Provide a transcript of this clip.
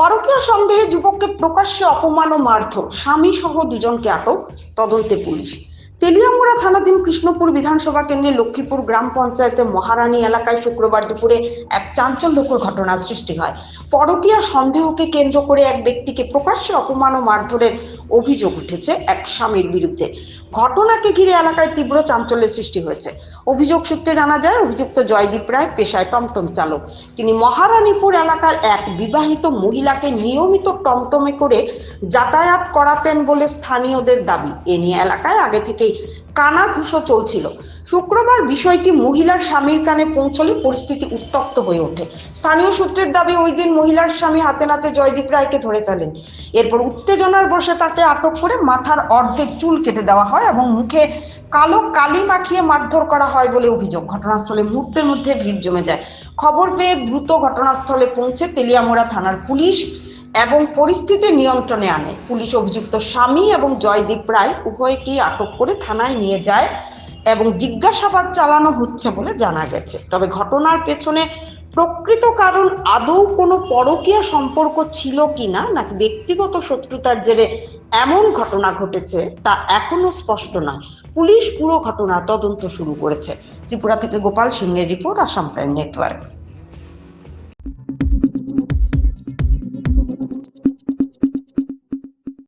পরকীয়া সন্দেহে যুবককে প্রকাশ্যে অপমান ও মারধর, স্বামী সহ দুজনকে আটক, তদন্তে পুলিশ। তেলিয়ামুড়া থানাধীন কৃষ্ণপুর বিধানসভা কেন্দ্রের লক্ষ্মীপুর গ্রাম পঞ্চায়েতের মহারানী এলাকায় শুক্রবার দুপুরে এক চাঞ্চল্যকর ঘটনার সৃষ্টি হয়। পরকীয়া সন্দেহকে কেন্দ্র করে এক ব্যক্তিকে প্রকাশ্যে অপমান ও মারধরের অভিযোগ উঠেছে এক স্বামীর বিরুদ্ধে। ঘটনাকে ঘিরে এলাকায় তীব্র চাঞ্চল্যের সৃষ্টি হয়েছে। অভিযোগ সূত্রে জানা যায়, অভিযুক্ত জয়দীপ রায় পেশায় টমটম চালক। তিনি মহারানীপুর এলাকার এক বিবাহিত মহিলাকে নিয়মিত টমটমে করে যাতায়াত করাতেন বলে স্থানীয়দের দাবি। এ নিয়ে এলাকায় আগে থেকেই কানাঘুষো চলছিল। শুক্রবার বিষয়টি মহিলার স্বামীর কানে পৌঁছলে পরিস্থিতি উত্তপ্ত হয়ে ওঠে। স্থানীয় সূত্রের দাবি, ওই দিন মহিলার স্বামী হাতে নাতে জয়দীপ রায়কে ধরে ফেলেন। এরপর উত্তেজনার বশে তাকে আটক করে মাথার অর্ধেক চুল কেটে দেওয়া হয় এবং মুখে কালো কালি মাখিয়ে মারধর করা হয় বলে অভিযোগ। ঘটনাস্থলে মুহূর্তের মধ্যে ভিড় জমে যায়। খবর পেয়ে দ্রুত ঘটনাস্থলে পৌঁছে তেলিয়ামুড়া থানার পুলিশ এবং পরিস্থিতি নিয়ন্ত্রণে আনে। পুলিশ অভিযুক্ত স্বামী এবং জয়দীপ রায় উভয়কেই আটক করে থানায় নিয়ে যায় এবং জিজ্ঞাসাবাদ চালানো হচ্ছে বলে জানা গেছে। তবে ঘটনার পেছনে প্রকৃত কারণ আদৌ কোনো পরকীয়া সম্পর্ক ছিল কিনা নাকি ব্যক্তিগত শত্রুতার জেরে এমন ঘটনা ঘটেছে তা এখনো স্পষ্ট নয়। পুলিশ পুরো ঘটনার তদন্ত শুরু করেছে। ত্রিপুরা থেকে গোপাল সিংহের রিপোর্ট, আসাম প্রাইম নেটওয়ার্ক।